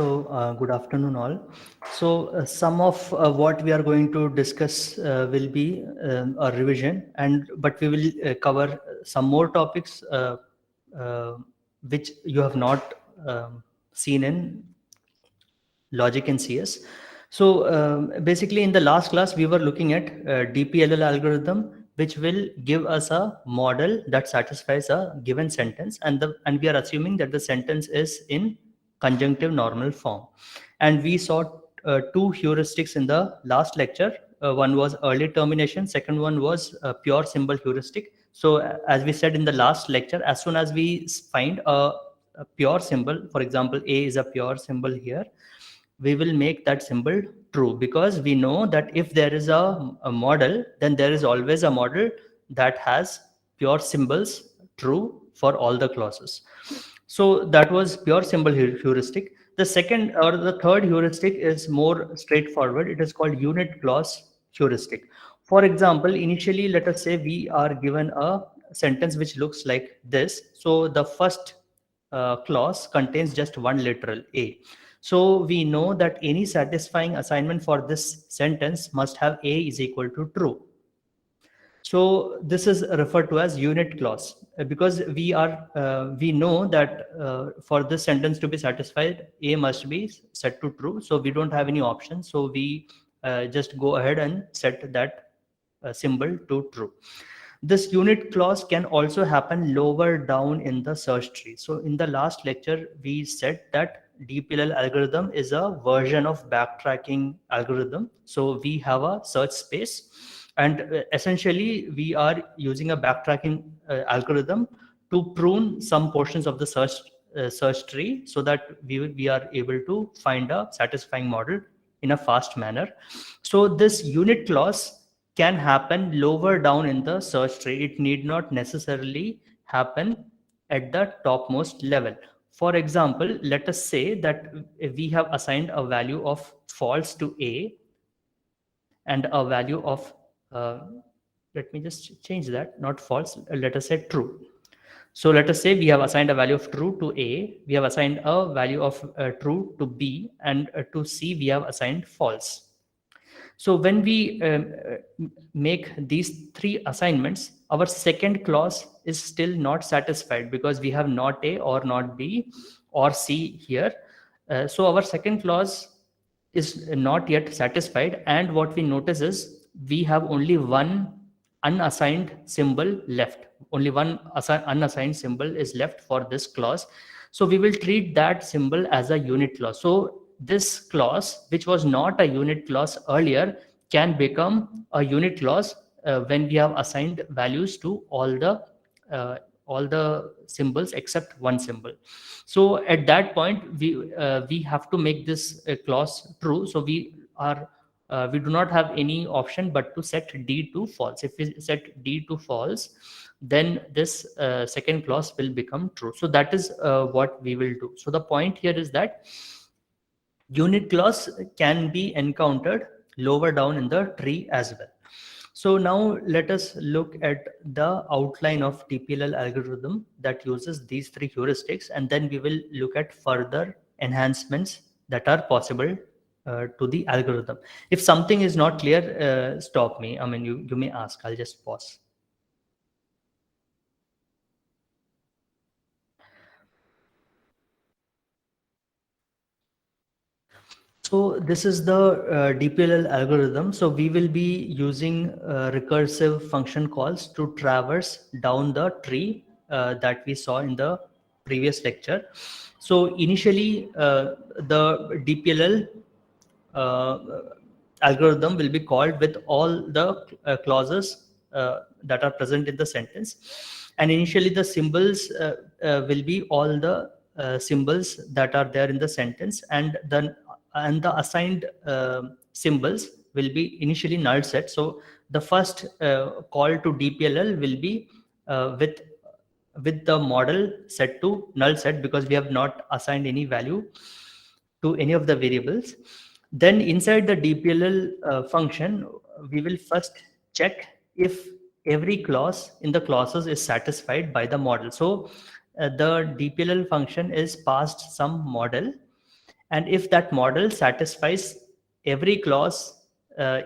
Good afternoon, all. Some of what we are going to discuss will be a revision, but we will cover some more topics uh, which you have not seen in logic in CS. Basically, in the last class, we were looking at DPLL algorithm, which will give us a model that satisfies a given sentence, and we are assuming that the sentence is in conjunctive normal form. And we saw two heuristics in the last lecture. One was early termination. Second one was pure symbol heuristic. So, as we said in the last lecture, as soon as we find a pure symbol, for example, A is a pure symbol here, we will make that symbol true, because we know that if there is a model, then there is always a model that has pure symbols true for all the clauses. So that was pure symbol heuristic. The second or the third heuristic is more straightforward. It is called unit clause heuristic. For example, initially, let us say we are given a sentence which looks like this. So the first clause contains just one literal A. So we know that any satisfying assignment for this sentence must have A is equal to true. So this is referred to as unit clause, because we know that for this sentence to be satisfied, A must be set to true. So we don't have any option. So we just go ahead and set that symbol to true. This unit clause can also happen lower down in the search tree. So in the last lecture, we said that DPLL algorithm is a version of backtracking algorithm. So we have a search space, and essentially we are using a backtracking algorithm to prune some portions of the search tree, so that we are able to find a satisfying model in a fast manner. So this unit clause can happen lower down in the search tree. It need not necessarily happen at the topmost level. For example, let us say that we have assigned a value of false to A and a value of, uh, let me just change that, not false, let us say true. So let us say we have assigned a value of true to A, we have assigned a value of true to B, and to C we have assigned false. So when we make these three assignments, our second clause is still not satisfied, because we have not A or not B or C here. So our second clause is not yet satisfied, and what we notice is we have only one unassigned symbol left. Only one unassigned symbol is left for this clause. So we will treat that symbol as a unit clause. So this clause, which was not a unit clause earlier, can become a unit clause when we have assigned values to uh, all the symbols except one symbol. So at that point, we have to make this clause true. So we do not have any option but to set D to false. If we set D to false, then this second clause will become true. So that is what we will do. So the point here is that unit clause can be encountered lower down in the tree as well. So now let us look at the outline of TPLL algorithm that uses these three heuristics, and then we will look at further enhancements that are possible to the algorithm. If something is not clear, stop me. I mean, you may ask. I'll just pause. So this is the DPLL algorithm. So we will be using recursive function calls to traverse down the tree that we saw in the previous lecture. So initially, the DPLL uh, algorithm will be called with all the clauses that are present in the sentence, and initially the symbols will be all the symbols that are there in the sentence, and the assigned symbols will be initially null set. So the first call to DPLL will be with the model set to null set, because we have not assigned any value to any of the variables. Then inside the DPLL function, we will first check if every clause in the clauses is satisfied by the model. So the DPLL function is passed some model, And if that model satisfies every clause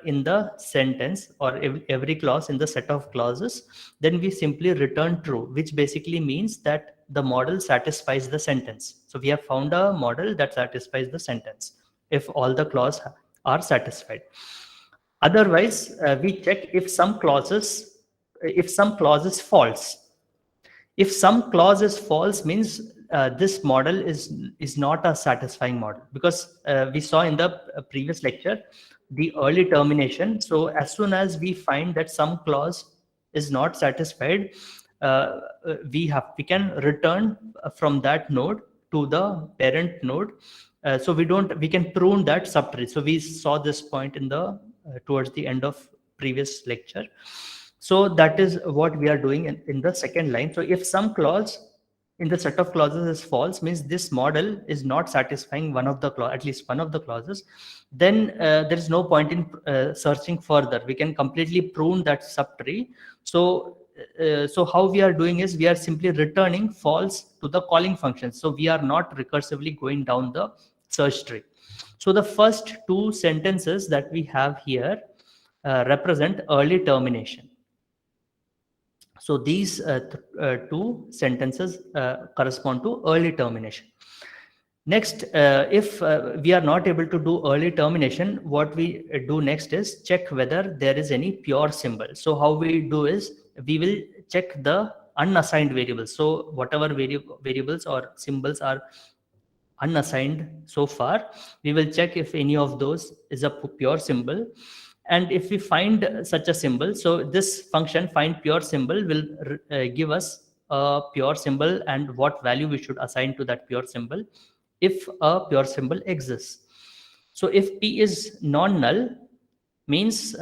in the sentence, or every clause in the set of clauses, then we simply return true, which basically means that the model satisfies the sentence. So we have found a model that satisfies the sentence if all the clauses are satisfied. Otherwise, we check if some clause is false. If some clause is false, means this model is not a satisfying model, because we saw in the previous lecture the early termination. So as soon as we find that some clause is not satisfied, we can return from that node to the parent node. So we can prune that subtree. So we saw this point in the towards the end of previous lecture. So that is what we are doing in the second line. So if some clause in the set of clauses is false, means this model is not satisfying one of the at least one of the clauses, then there is no point in searching further. We can completely prune that subtree. So how we are doing is we are simply returning false to the calling function. So we are not recursively going down the search tree. So the first two sentences that we have here represent early termination. So these two sentences correspond to early termination. Next, if we are not able to do early termination, what we do next is check whether there is any pure symbol. So how we do is we will check the unassigned variables. So whatever variables or symbols are unassigned so far, we will check if any of those is a pure symbol. And if we find such a symbol, so this function find pure symbol will give us a pure symbol and what value we should assign to that pure symbol if a pure symbol exists. So if p is non-null, means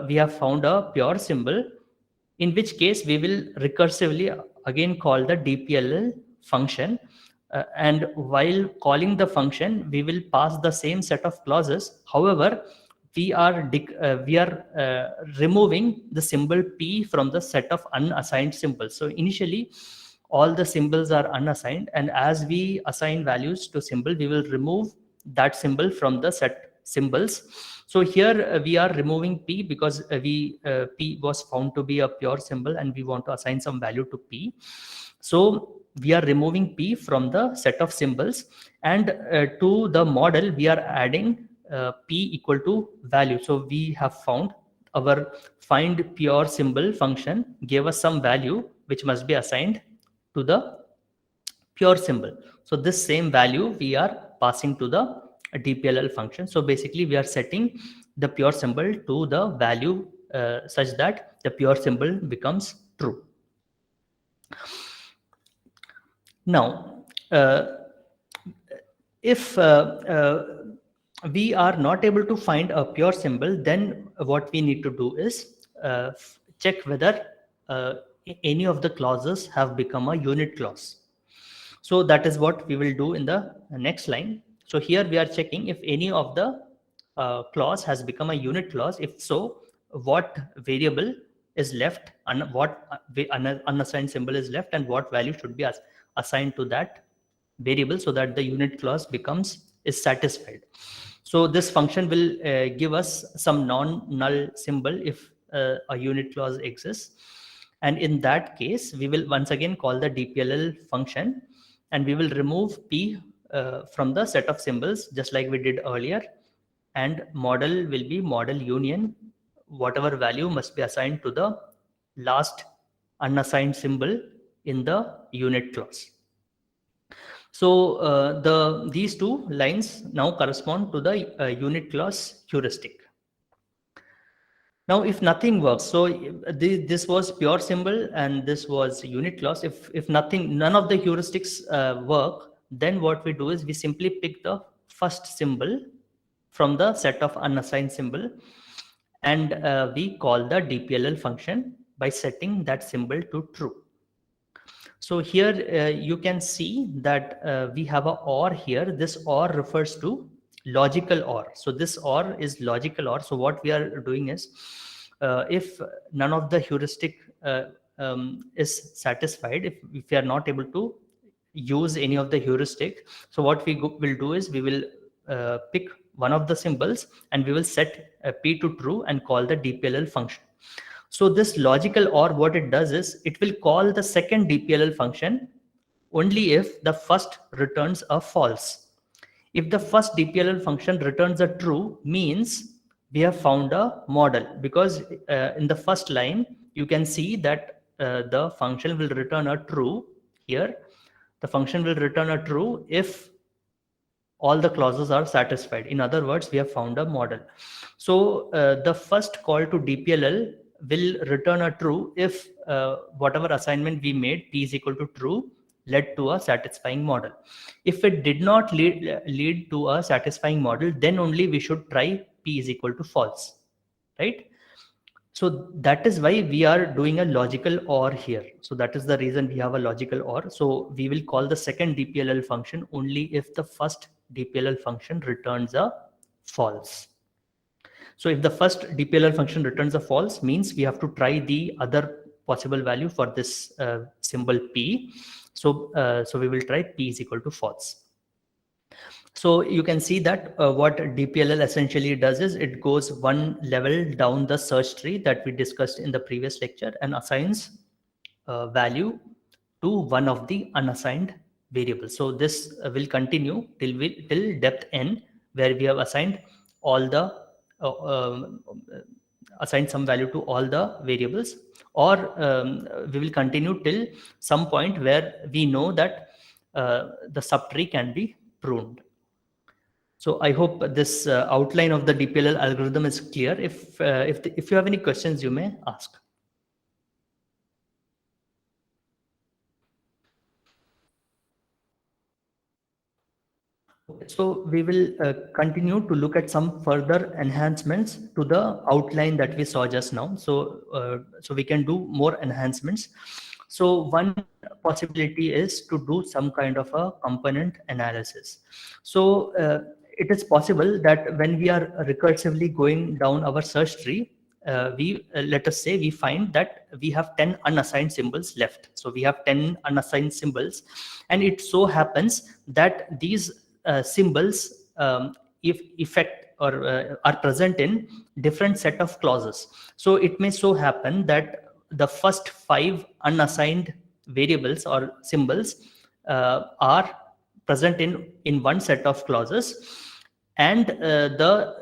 we have found a pure symbol, in which case we will recursively again call the dpll function. And while calling the function, we will pass the same set of clauses. However, we are removing the symbol p from the set of unassigned symbols. So initially all the symbols are unassigned, and as we assign values to symbol, we will remove that symbol from the set symbols. So here we are removing p because p was found to be a pure symbol and we want to assign some value to p. So we are removing p from the set of symbols, and to the model we are adding p equal to value. So we have found our find pure symbol function gave us some value which must be assigned to the pure symbol. So this same value we are passing to the dpll function. So basically we are setting the pure symbol to the value such that the pure symbol becomes true. Now, if we are not able to find a pure symbol, then what we need to do is check whether any of the clauses have become a unit clause. So that is what we will do in the next line. So here we are checking if any of the clause has become a unit clause. If so, what variable is left and what unassigned symbol is left, and what value should be assigned to that variable so that the unit clause is satisfied. So this function will give us some non-null symbol if a unit clause exists. And in that case, we will once again call the dpll function, and we will remove p from the set of symbols just like we did earlier. And model will be model union. Whatever value must be assigned to the last unassigned symbol in the unit clause. So these two lines now correspond to the unit clause heuristic. Now, if nothing works, so this was pure symbol and this was unit clause. If none of the heuristics work, then what we do is we simply pick the first symbol from the set of unassigned symbol, and we call the dpll function by setting that symbol to true. So here you can see that we have a or here. This or refers to logical or. So this or is logical or. So what we are doing is if none of the heuristic is satisfied, if we are not able to use any of the heuristic, so what we will do is we will pick one of the symbols and we will set p to true and call the DPLL function. So this logical OR, what it does is it will call the second DPLL function only if the first returns a false. If the first DPLL function returns a true, means we have found a model, because in the first line you can see that the function will return a true. Here the function will return a true if all the clauses are satisfied. In other words, we have found a model. So the first call to DPLL will return a true if whatever assignment we made, p is equal to true, led to a satisfying model. If it did not lead to a satisfying model, then only we should try p is equal to false, right? So that is why we are doing a logical OR here. So that is the reason we have a logical OR. So we will call the second DPLL function only if the first DPLL function returns a false. So if the first DPLL function returns a false, means we have to try the other possible value for this symbol p. So we will try p is equal to false. So you can see that what DPLL essentially does is it goes one level down the search tree that we discussed in the previous lecture and assigns value to one of the unassigned variables. So this will continue till depth n, where we have assigned all the assigned some value to all the variables, or we will continue till some point where we know that the subtree can be pruned. So I hope this outline of the DPLL algorithm is clear. If you have any questions, you may ask. So we will continue to look at some further enhancements to the outline that we saw just now. So we can do more enhancements. So one possibility is to do some kind of a component analysis. So it is possible that when we are recursively going down our search tree, let us say we find that we have 10 unassigned symbols left. So we have 10 unassigned symbols, and it so happens that these symbols if effect or are present in different set of clauses. So it may so happen that the first 5 unassigned variables or symbols are present in one set of clauses, and the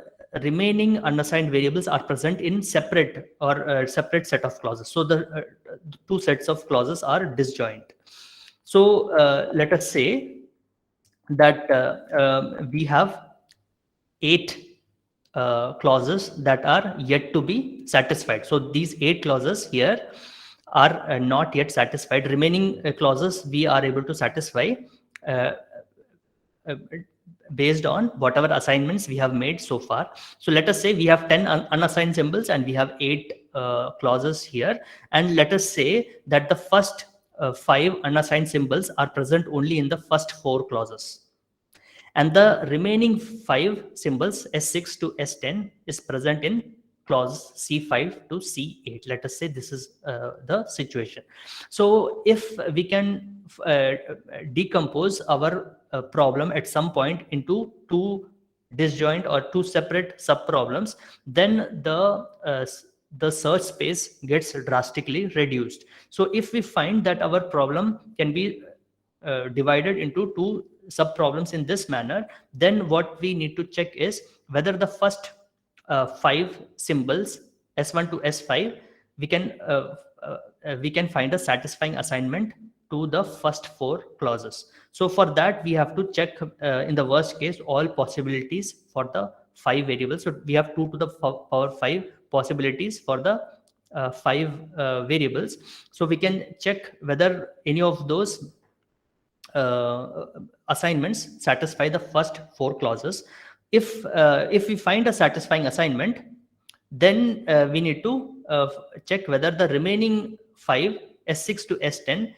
remaining unassigned variables are present in separate or separate set of clauses. So the two sets of clauses are disjoint. So let us say that we have 8 clauses that are yet to be satisfied. So these 8 clauses here are not yet satisfied. Remaining clauses we are able to satisfy based on whatever assignments we have made so far. So let us say we have 10 unassigned symbols and we have 8 clauses here, and let us say that the first 5 unassigned symbols are present only in the first 4 clauses, and the remaining 5 symbols S6 to S10 is present in clause C5 to C8. Let us say this is the situation. So if we can decompose our problem at some point into 2 disjoint or 2 separate sub problems, then the search space gets drastically reduced. So if we find that our problem can be divided into 2 sub problems in this manner, then what we need to check is whether the first 5 symbols S1 to S5 we can find a satisfying assignment to the first 4 clauses. So for that we have to check in the worst case all possibilities for the 5 variables. So we have 2 to the power 5 possibilities for the 5 variables. So we can check whether any of those assignments satisfy the first 4 clauses. If we find a satisfying assignment, then we need to check whether the remaining 5 S6 to S10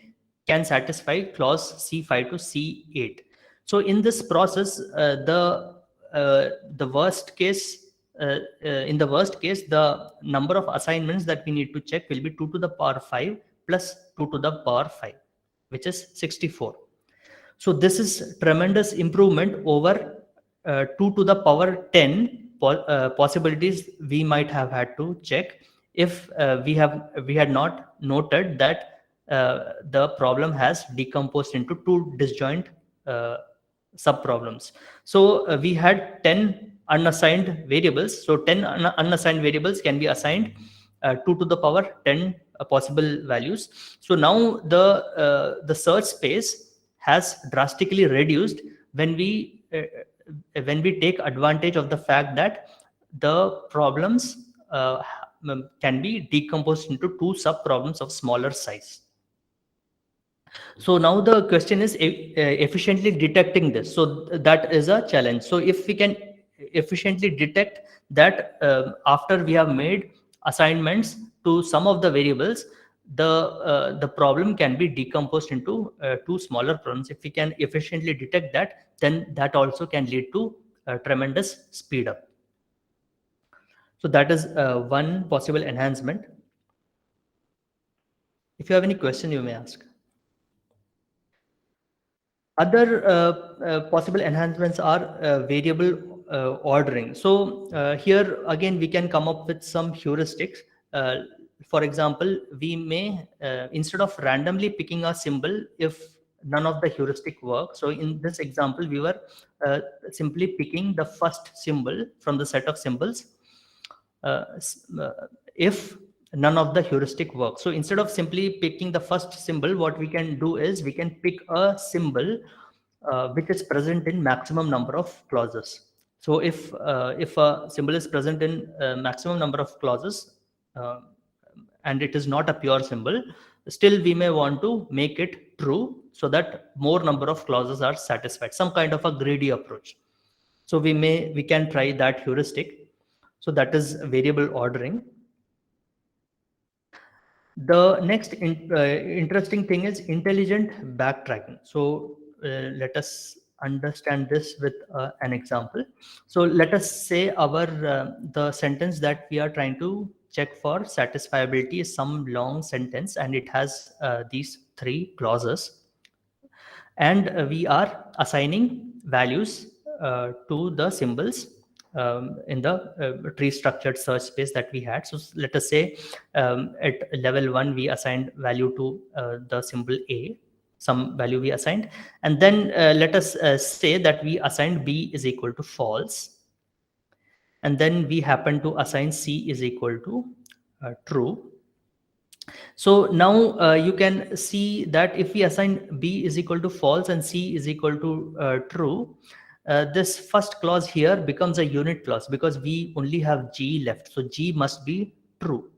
can satisfy clause C5 to C8. So in this process, the worst case, in the worst case, the number of assignments that we need to check will be 2 to the power 5 plus 2 to the power 5, which is 64. So this is tremendous improvement over 2 to the power 10 possibilities we might have had to check if we had not noted that the problem has decomposed into two disjoint sub problems. So we had 10 unassigned variables. So 10 unassigned variables can be assigned 2 to the power 10 possible values. So now the search space has drastically reduced when we take advantage of the fact that the problems can be decomposed into two sub problems of smaller size. So now the question is efficiently detecting this. So that is a challenge. So if we can efficiently detect that after we have made assignments to some of the variables, the problem can be decomposed into two smaller problems. If we can efficiently detect that, then that also can lead to tremendous speed up. So that is one possible enhancement. If you have any question, you may ask. Other possible enhancements are variable ordering. So here again, we can come up with some heuristics. For example, we may, instead of randomly picking a symbol, if none of the heuristic work. So in this example, we were simply picking the first symbol from the set of symbols if none of the heuristic work. So instead of simply picking the first symbol, what we can do is we can pick a symbol which is present in maximum number of clauses. So if a symbol is present in maximum number of clauses and it is not a pure symbol, still we may want to make it true so that more number of clauses are satisfied. Some kind of a greedy approach. So we can try that heuristic. So that is variable ordering. The next interesting thing is intelligent backtracking. So let us understand this with an example. So let us say our the sentence that we are trying to check for satisfiability is some long sentence and it has these three clauses, and we are assigning values to the symbols in the tree structured search space that we had. So let us say at level 1 we assigned value to the symbol A, some value we assigned, and then let us say that we assigned B is equal to false, and then we happen to assign C is equal to true. So now you can see that if we assign B is equal to false and C is equal to true, this first clause here becomes a unit clause because we only have G left. So G must be true.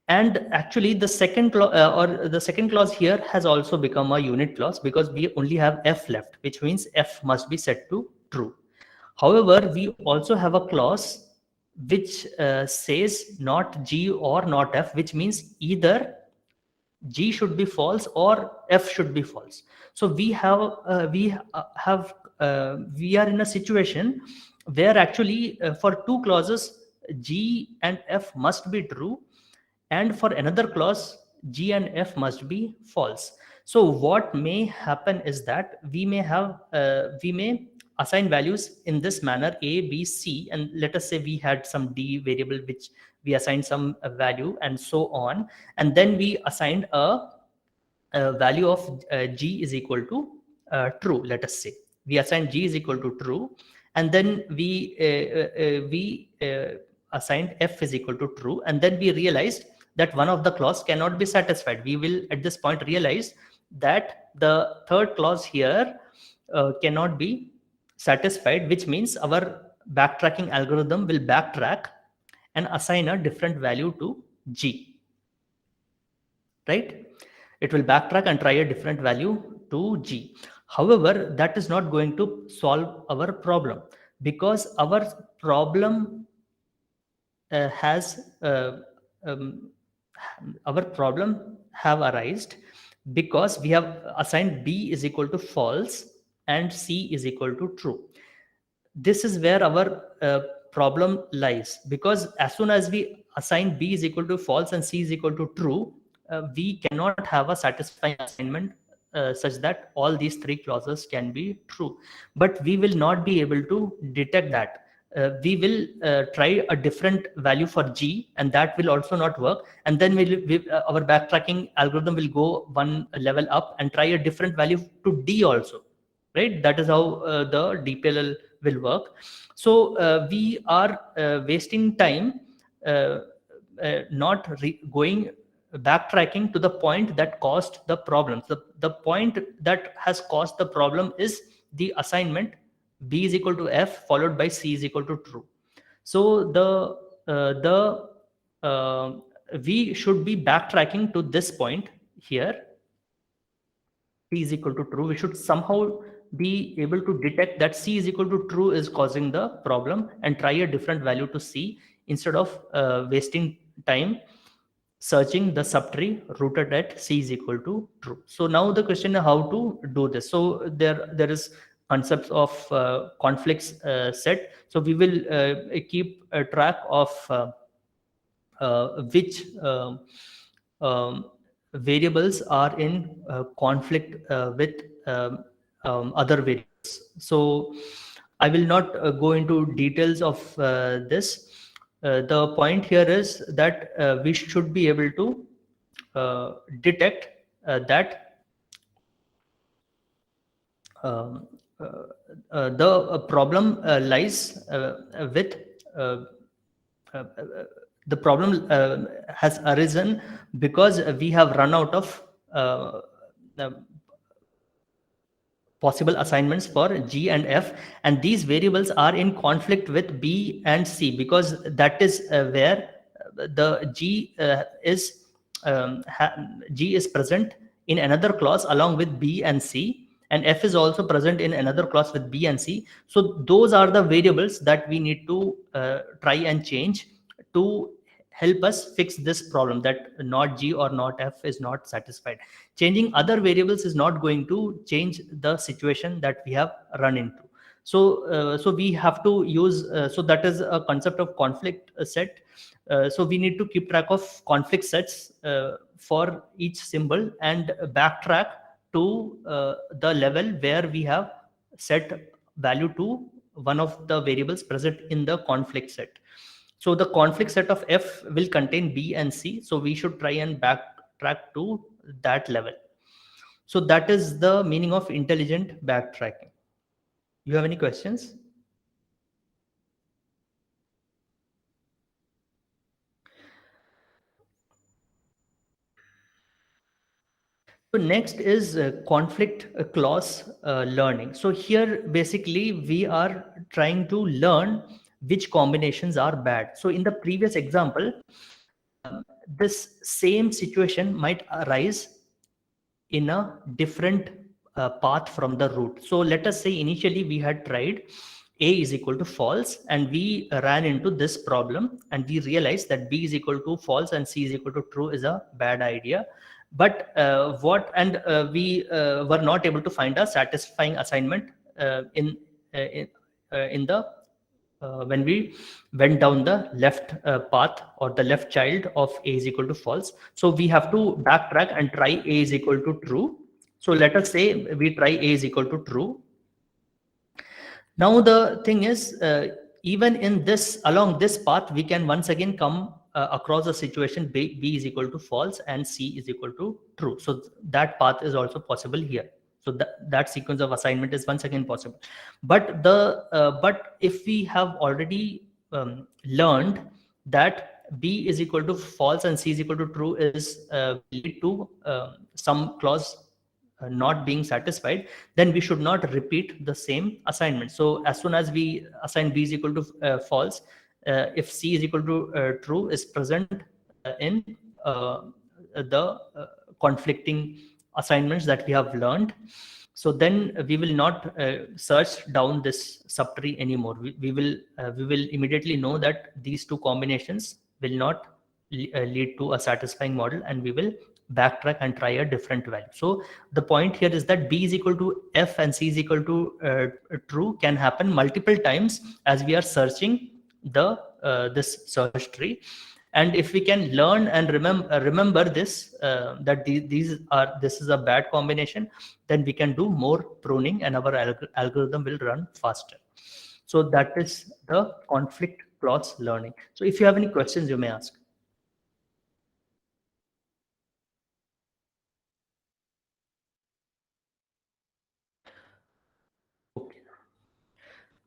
And actually the second clause here has also become a unit clause because we only have F left, which means F must be set to true. However, we also have a clause which says not G or not F, which means either G should be false or F should be false. So we are in a situation where actually for two clauses G and F must be true, and for another clause G and F must be false. So what may happen is that we may assign values in this manner A, B, C, and let us say we had some D variable which we assigned some value and so on, and then we assigned a value of G is equal to true. Let us say we assign G is equal to true, and then we assigned F is equal to true, and then we realized that one of the clause cannot be satisfied. We will at this point realize that the third clause here cannot be satisfied, which means our backtracking algorithm will backtrack and assign a different value to G, right? It will backtrack and try a different value to G. However, that is not going to solve our problem because our problem our problem have arisen because we have assigned B is equal to false and C is equal to true. This is where our problem lies, because as soon as we assign B is equal to false and C is equal to true, we cannot have a satisfying assignment such that all these three clauses can be true. But we will not be able to detect that. We will try a different value for G, and that will also not work. And then our backtracking algorithm will go one level up and try a different value to D also, right? That is how the DPLL will work. So we are wasting time not going backtracking to the point that caused the problem. The point that has caused the problem is the assignment B is equal to F followed by C is equal to true. So we should be backtracking to this point here, C is equal to true. We should somehow be able to detect that C is equal to true is causing the problem and try a different value to C instead of wasting time searching the subtree rooted at C is equal to true. So now the question is how to do this. So there is concepts of conflicts set. So we will keep a track of which variables are in conflict with other variables. So I will not go into details of this. The point here is that we should be able to detect that the problem lies with the problem has arisen because we have run out of possible assignments for G and F, and these variables are in conflict with B and C because that is where the G G is present in another clause along with B and C, and F is also present in another clause with B and C. So those are the variables that we need to try and change to help us fix this problem that not G or not F is not satisfied. Changing other variables is not going to change the situation that we have run into. So we have to use so that is a concept of conflict set. So we need to keep track of conflict sets for each symbol and backtrack to the level where we have set value to one of the variables present in the conflict set. So the conflict set of F will contain B and C. So we should try and backtrack to that level. So that is the meaning of intelligent backtracking. You have any questions? So next is conflict clause learning. So here basically we are trying to learn which combinations are bad. So in the previous example, this same situation might arise in a different path from the root. So let us say initially we had tried A is equal to false and we ran into this problem and we realized that B is equal to false and C is equal to true is a bad idea. But we were not able to find a satisfying assignment in the when we went down the left path or the left child of A is equal to false. So we have to backtrack and try A is equal to true. So let us say we try A is equal to true. Now the thing is, even in this, along this path, we can once again come across a situation B is equal to false and C is equal to true. So that path is also possible here. So that sequence of assignment is once again possible. But but if we have already learned that B is equal to false and C is equal to true is lead to some clause not being satisfied, then we should not repeat the same assignment. So as soon as we assign B is equal to false, if C is equal to true is present in the conflicting assignments that we have learned. So then we will not search down this subtree anymore. We will immediately know that these two combinations will not lead to a satisfying model, and we will backtrack and try a different value. So the point here is that B is equal to F and C is equal to true can happen multiple times as we are searching the this search tree. And if we can learn and remember this, that this is a bad combination, then we can do more pruning and our algorithm will run faster. So that is the conflict clause learning. So if you have any questions, you may ask. Okay.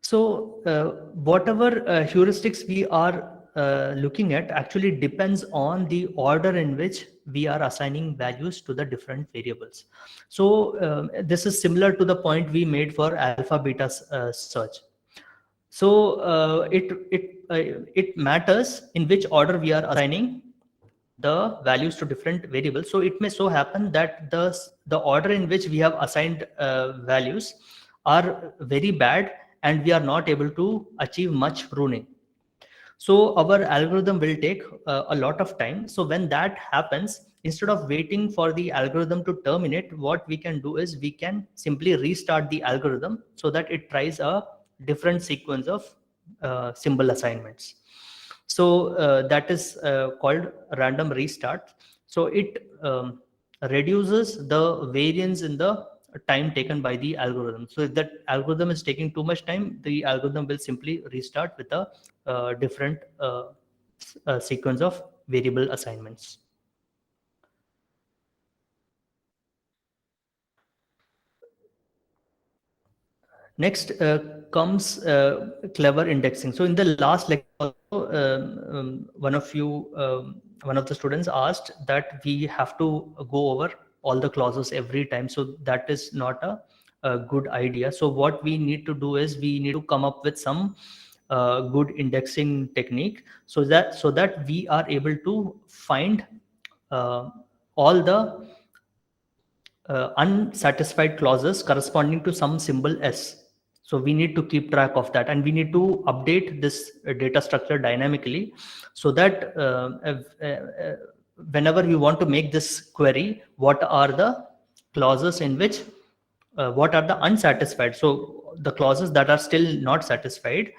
So whatever heuristics we are looking at actually depends on the order in which we are assigning values to the different variables. So this is similar to the point we made for alpha beta search. So it matters in which order we are assigning the values to different variables. So it may so happen that the order in which we have assigned values are very bad and we are not able to achieve much pruning. So our algorithm will take a lot of time. So when that happens, instead of waiting for the algorithm to terminate, what we can do is we can simply restart the algorithm so that it tries a different sequence of symbol assignments. So that is called random restart. So it reduces the variance in the time taken by the algorithm. So if that algorithm is taking too much time, the algorithm will simply restart with a different sequence of variable assignments. Next comes clever indexing. So in the last lecture, one of the students asked that we have to go over all the clauses every time. So that is not a good idea. So what we need to do is we need to come up with some good indexing technique so that we are able to find all the unsatisfied clauses corresponding to some symbol S. So we need to keep track of that, and we need to update this data structure dynamically so that whenever we want to make this query, what are the clauses in which what are the unsatisfied, so the clauses that are still not satisfied,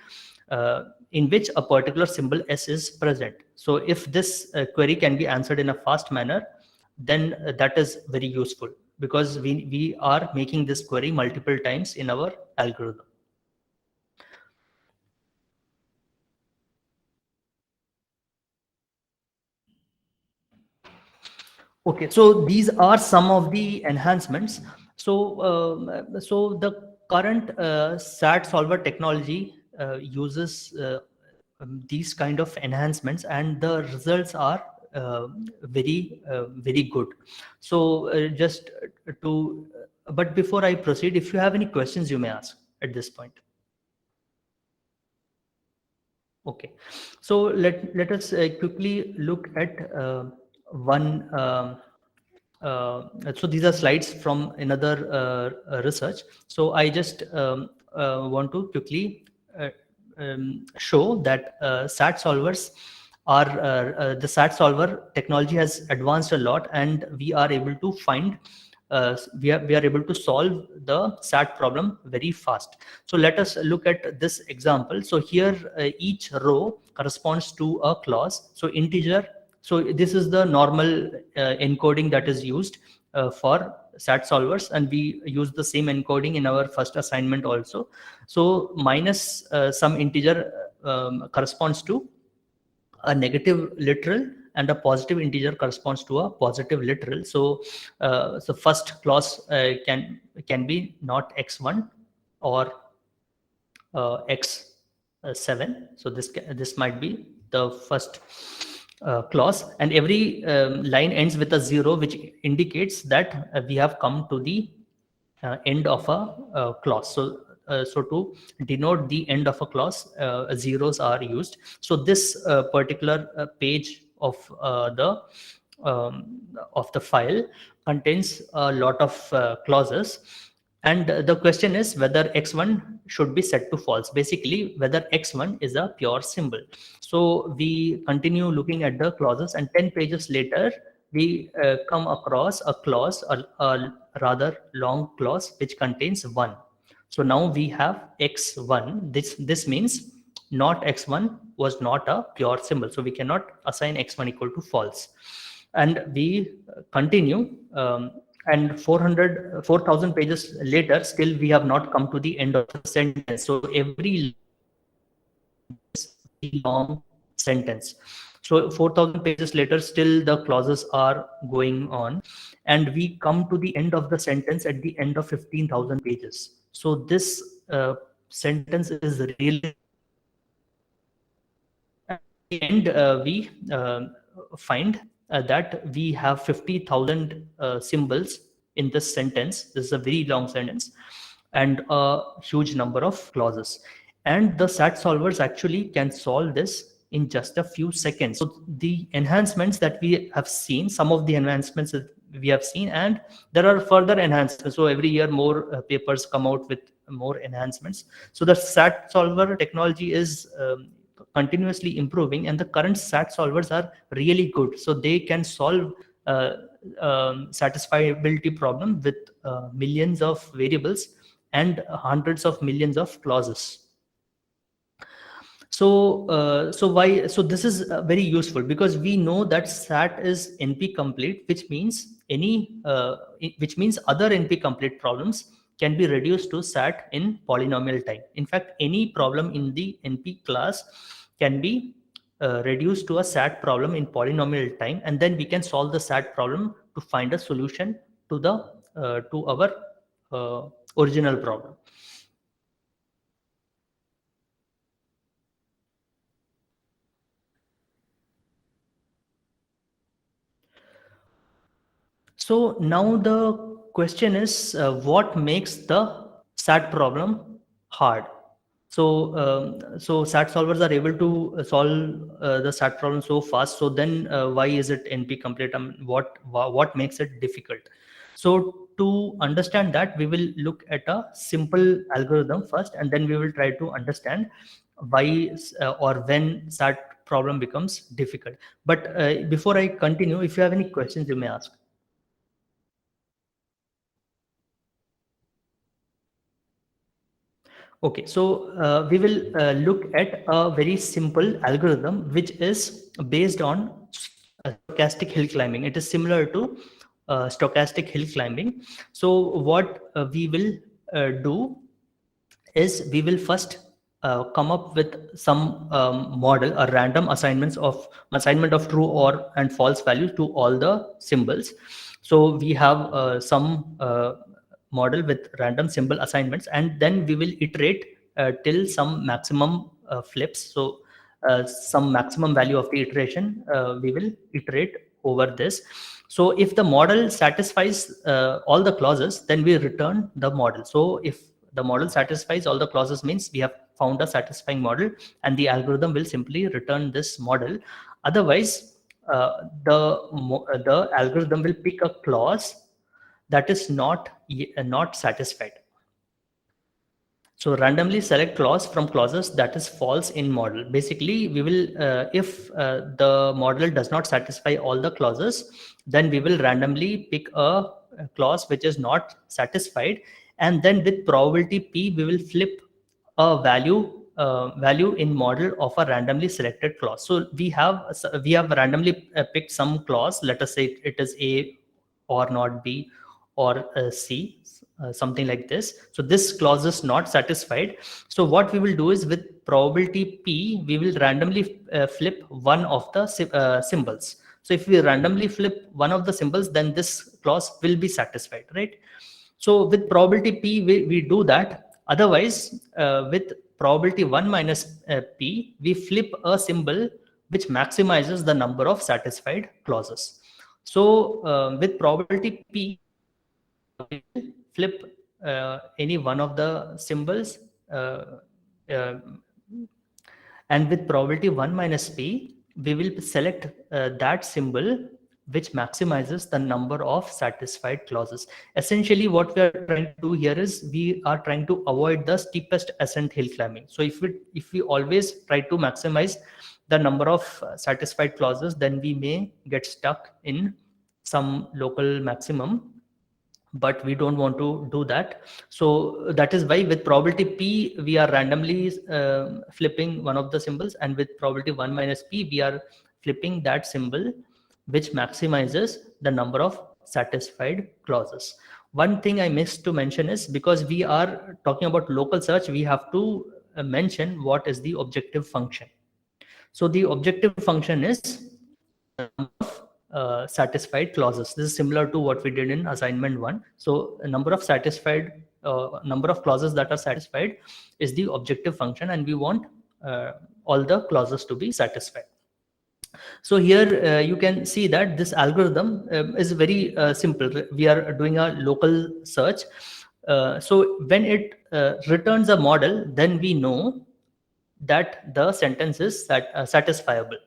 in which a particular symbol S is present. So if this query can be answered in a fast manner, then that is very useful, because we are making this query multiple times in our algorithm. Okay, so these are some of the enhancements. So, so the current SAT solver technology uses these kind of enhancements, and the results are very good. So, just to, but before I proceed, if you have any questions, you may ask at this point. Okay, so let us quickly look at one. So these are slides from another research. So I just want to quickly show that SAT solvers are the SAT solver technology has advanced a lot, and we are able to find we are able to solve the SAT problem very fast. So let us look at this example. So here each row corresponds to a clause. So integer. So this is the normal encoding that is used for SAT solvers, and we use the same encoding in our first assignment also. So minus some integer corresponds to a negative literal, and a positive integer corresponds to a positive literal. So so first clause can be not x1 or x7. So this might be the first clause, and every line ends with a 0, which indicates that we have come to the end of a clause. So so to denote the end of a clause, zeros are used. So this particular page of the file contains a lot of clauses, and the question is whether x1 should be set to false, basically whether x1 is a pure symbol. So we continue looking at the clauses, and 10 pages later we come across a clause, a rather long clause which contains 1. So now we have x1. This means not x1 was not a pure symbol. So we cannot assign x1 equal to false. And we continue, and 4,000 pages later, still we have not come to the end of the sentence. So every long sentence. So 4,000 pages later, still the clauses are going on, and we come to the end of the sentence at the end of 15,000 pages. So this sentence is really, at the end, we find that we have 50,000 symbols in this sentence. This is a very long sentence and a huge number of clauses. And the SAT solvers actually can solve this in just a few seconds. So the enhancements that we have seen, some of the enhancements that we have seen, and there are further enhancements. So every year more papers come out with more enhancements. So the SAT solver technology is continuously improving, and the current SAT solvers are really good. So they can solve satisfiability problem with millions of variables and hundreds of millions of clauses. So this is very useful, because we know that SAT is NP complete, which means other NP complete problems can be reduced to SAT in polynomial time. In fact, any problem in the NP class can be reduced to a SAT problem in polynomial time, and then we can solve the SAT problem to find a solution to our original problem. So now the question is, what makes the SAT problem hard? So SAT solvers are able to solve the SAT problem so fast. So then why is it NP complete? What makes it difficult? So to understand that, we will look at a simple algorithm first, and then we will try to understand why or when SAT problem becomes difficult. But before I continue, if you have any questions, you may ask. Okay, so we will look at a very simple algorithm which is based on stochastic hill climbing. It is similar to stochastic hill climbing. So what we will do is, we will first come up with some model, a random assignment of true or and false values to all the symbols. So we have some model with random symbol assignments, and then we will iterate till some maximum flips. So some maximum value of the iteration, we will iterate over this. So if the model satisfies all the clauses, then we return the model. So if the model satisfies all the clauses, means we have found a satisfying model, and the algorithm will simply return this model. Otherwise, the algorithm will pick a clause that is not satisfied. So randomly select clause from clauses that is false in model. Basically, we will, if the model does not satisfy all the clauses, then we will randomly pick a clause which is not satisfied, and then with probability p, we will flip a value in model of a randomly selected clause. So we have randomly picked some clause. Let us say it is a or not b or c, something like this. So this clause is not satisfied. So what we will do is, with probability p, we will randomly flip one of the symbols. So if we randomly flip one of the symbols, then this clause will be satisfied, right? So with probability p, we do that. Otherwise, with probability 1 minus p, we flip a symbol which maximizes the number of satisfied clauses. So with probability p, flip any one of the symbols, uh, and with probability 1 minus p, we will select that symbol which maximizes the number of satisfied clauses. Essentially, what we are trying to do here is, we are trying to avoid the steepest ascent hill climbing. So if we always try to maximize the number of satisfied clauses, then we may get stuck in some local maximum, but we don't want to do that. So that is why with probability p we are randomly flipping one of the symbols, and with probability 1 minus p we are flipping that symbol which maximizes the number of satisfied clauses. One thing I missed to mention is, because we are talking about local search, we have to mention what is the objective function. So the objective function is satisfied clauses. This is similar to what we did in assignment 1. So a number of clauses that are satisfied is the objective function, and we want all the clauses to be satisfied. So here you can see that this algorithm is very simple. We are doing a local search. So when it returns a model, then we know that the sentence is satisfiable.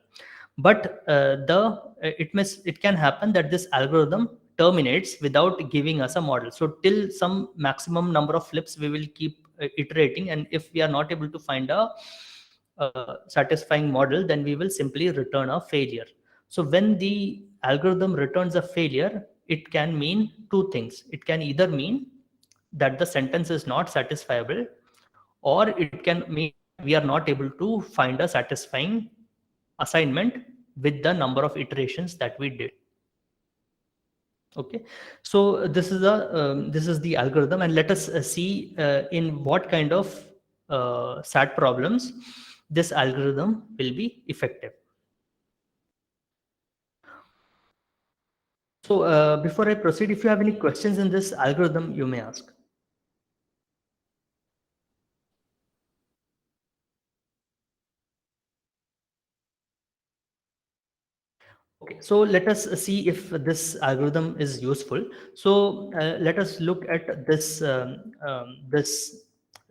But it can happen that this algorithm terminates without giving us a model. So till some maximum number of flips we will keep iterating, and if we are not able to find a satisfying model, then we will simply return a failure. So when the algorithm returns a failure, it can mean two things. It can either mean that the sentence is not satisfiable, or it can mean that we are not able to find a satisfying assignment with the number of iterations that we did. Okay, so this is the algorithm, and let us see in what kind of SAT problems this algorithm will be effective. So before I proceed, if you have any questions in this algorithm, you may ask. Okay, so let us see if this algorithm is useful. So let us look at this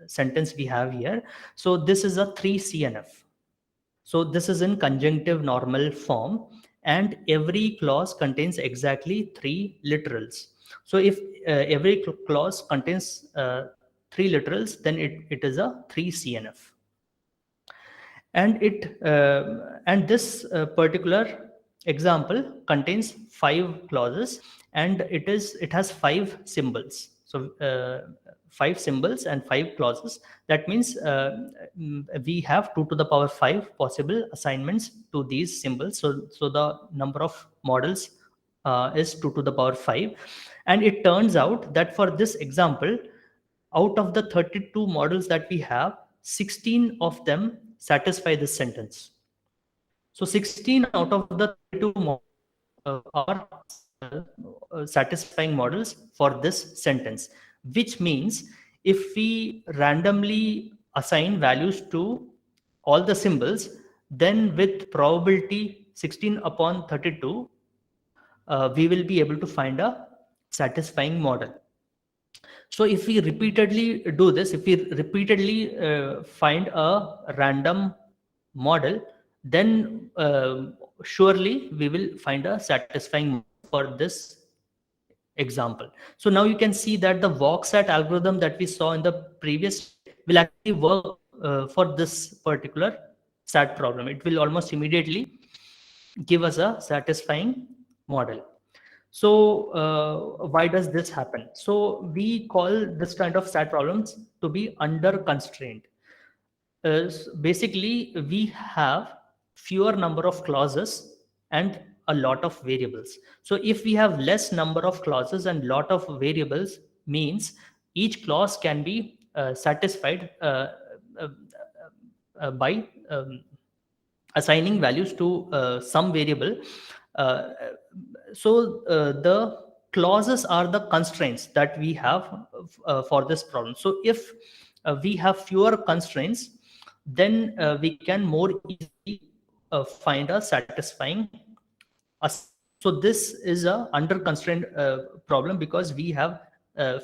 sentence we have here. So this is a 3CNF. So this is in conjunctive normal form, and every clause contains exactly 3 literals. So if every clause contains 3 literals, then it is a 3CNF. And this particular example contains 5 clauses, and it has 5 symbols. So 5 symbols and 5 clauses. That means we have 2 to the power 5 possible assignments to these symbols. So the number of models is 2 to the power 5. And it turns out that for this example, out of the 32 models that we have, 16 of them satisfy this sentence. So 16 out of the 32 models are satisfying models for this sentence, which means if we randomly assign values to all the symbols, then with probability 16 upon 32, we will be able to find a satisfying model. So if we repeatedly do this, if we repeatedly find a random model, then surely we will find a satisfying model for this example. So now you can see that the VOXAT algorithm that we saw in the previous will actually work for this particular SAT problem. It will almost immediately give us a satisfying model. So why does this happen? So we call this kind of SAT problems to be under constraint. Basically, we have fewer number of clauses and a lot of variables. So if we have less number of clauses and lot of variables, means each clause can be satisfied uh, by assigning values to some variable. Uh, so the clauses are the constraints that we have for this problem. So if we have fewer constraints, then we can more easily find a satisfying. So this is a under constraint problem, because we have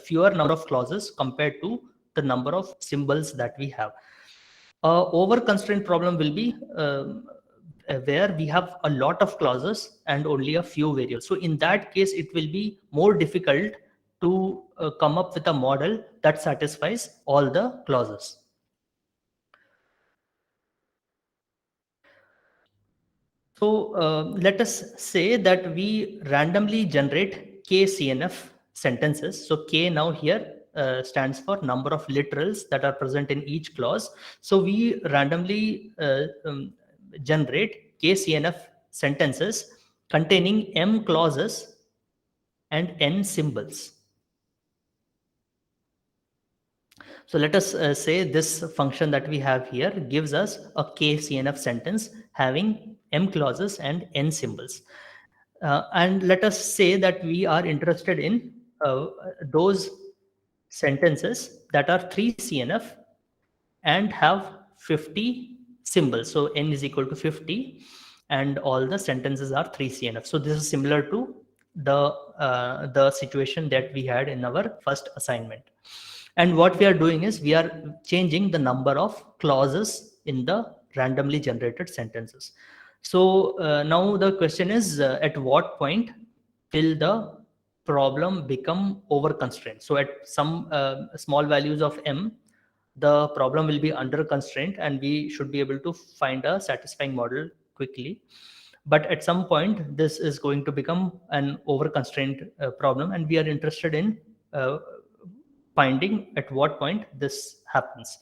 fewer number of clauses compared to the number of symbols that we have. Over constraint problem will be where we have a lot of clauses and only a few variables. So in that case, it will be more difficult to come up with a model that satisfies all the clauses. So let us say that we randomly generate KCNF sentences. So K now here stands for number of literals that are present in each clause. So we randomly generate KCNF sentences containing M clauses and N symbols. So let us say this function that we have here gives us a KCNF sentence having M clauses and N symbols. And let us say that we are interested in those sentences that are 3CNF and have 50 symbols. So N is equal to 50 and all the sentences are 3CNF. So this is similar to the situation that we had in our first assignment. And what we are doing is we are changing the number of clauses in the randomly generated sentences. So now the question is at what point will the problem become over constraint? So at some small values of M, the problem will be under constraint and we should be able to find a satisfying model quickly. But at some point, this is going to become an over constraint problem, and we are interested in finding at what point this happens.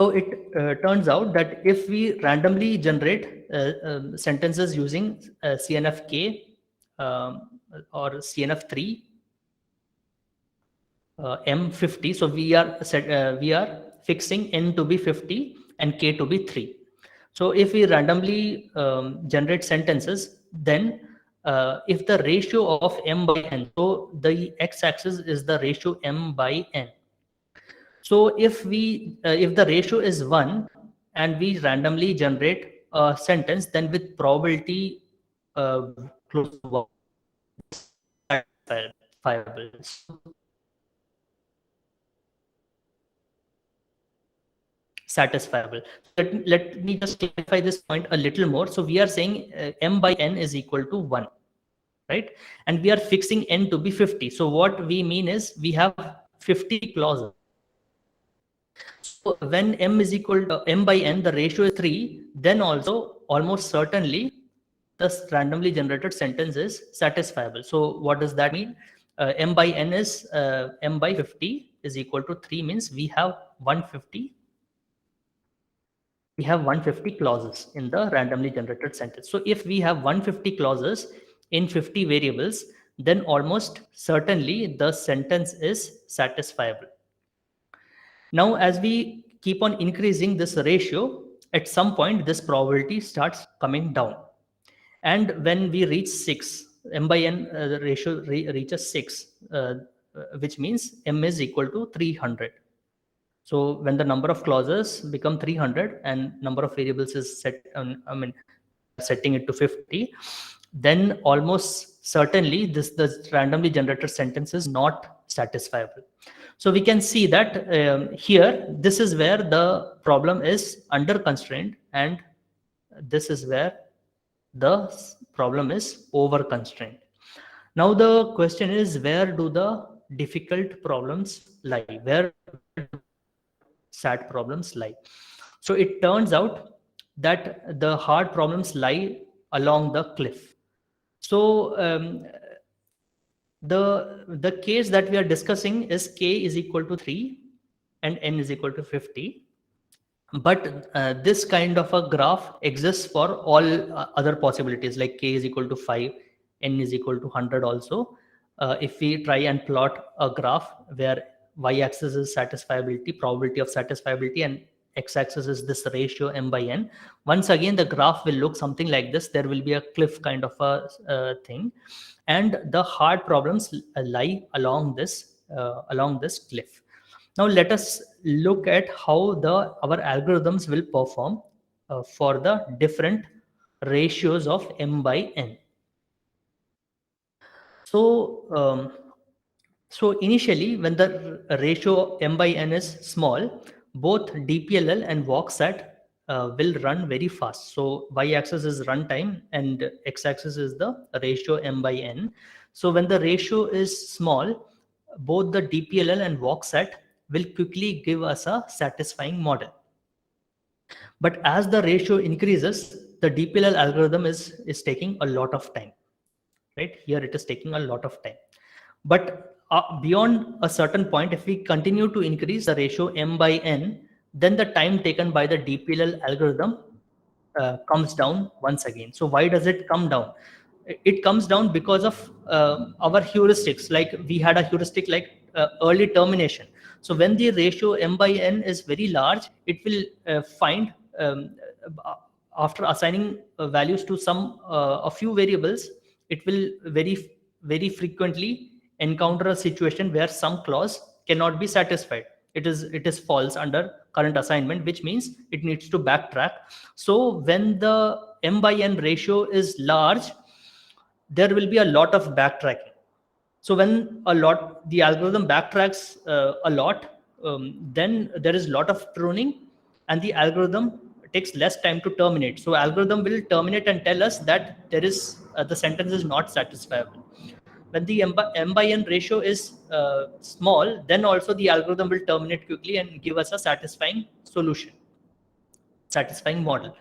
So it turns out that if we randomly generate sentences using CNFK or CNF3 M50, so we are fixing N to be 50 and K to be 3. So if we randomly generate sentences, then if the ratio of M by N, so the x-axis is the ratio M by N. So if the ratio is 1 and we randomly generate a sentence, then with probability close to 1, satisfiable. Let me just clarify this point a little more. So we are saying M by N is equal to 1, right? And we are fixing N to be 50. So what we mean is we have 50 clauses. So when M is equal to M by N, the ratio is 3, then also almost certainly the randomly generated sentence is satisfiable. So what does that mean? M by N is M by 50 is equal to 3, means we have 150 clauses in the randomly generated sentence. So if we have 150 clauses in 50 variables, then almost certainly the sentence is satisfiable. Now, as we keep on increasing this ratio, at some point this probability starts coming down. And when we reach 6, M by N the ratio reaches 6, which means M is equal to 300. So when the number of clauses become 300 and number of variables is set, setting it to 50, then almost certainly the randomly generated sentence is not satisfiable. So we can see that here, this is where the problem is under constraint, and this is where the problem is over constraint. Now the question is, where do the difficult problems lie? Where SAT problems lie? So it turns out that the hard problems lie along the cliff. So the case that we are discussing is K is equal to 3 and N is equal to 50. But this kind of a graph exists for all other possibilities, like K is equal to 5, N is equal to 100 also. If we try and plot a graph where y-axis is satisfiability, probability of satisfiability, and x-axis is this ratio M by N, once again the graph will look something like this. There will be a cliff kind of a thing, and the hard problems lie along this cliff. Now let us look at how our algorithms will perform for the different ratios of M by N. So initially, when the ratio M by N is small, both DPLL and VOXSAT will run very fast. So y-axis is runtime and x-axis is the ratio M by N. So when the ratio is small, both the DPLL and VOXSAT will quickly give us a satisfying model. But as the ratio increases, the DPLL algorithm is taking a lot of time. Right here, it is taking a lot of time. But beyond a certain point, if we continue to increase the ratio m by n, then the time taken by the DPLL algorithm comes down once again. So why does it come down? It comes down because of our heuristics. Like we had a heuristic like early termination. So when the ratio m by n is very large, it will find after assigning values to some a few variables, it will very frequently encounter a situation where some clause cannot be satisfied. It is false under current assignment, which means it needs to backtrack. So when the m by n ratio is large, there will be a lot of backtracking. So when the algorithm backtracks a lot, then there is a lot of pruning, and the algorithm takes less time to terminate. So algorithm will terminate and tell us that there is the sentence is not satisfiable. When the m by n ratio is small, then also the algorithm will terminate quickly and give us a satisfying solution, satisfying model.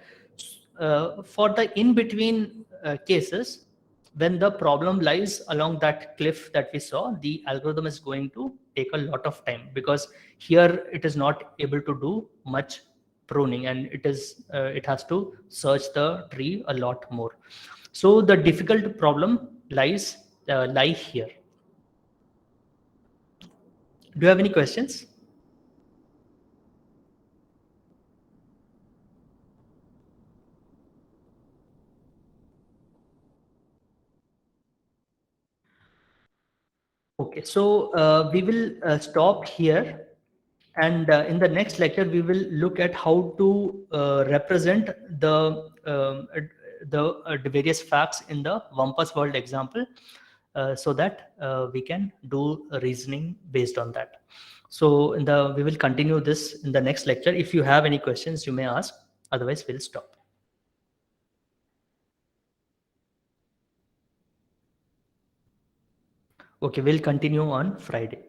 For the in between cases, when the problem lies along that cliff that we saw, the algorithm is going to take a lot of time, because here it is not able to do much pruning, and it has to search the tree a lot more. So the difficult problem lie here. Do you have any questions? Okay, so we will stop here, and in the next lecture we will look at how to represent the various facts in the Wampus world example, so that we can do reasoning based on that. So we will continue this in the next lecture. If you have any questions, you may ask. Otherwise, we'll stop. Okay, we'll continue on Friday.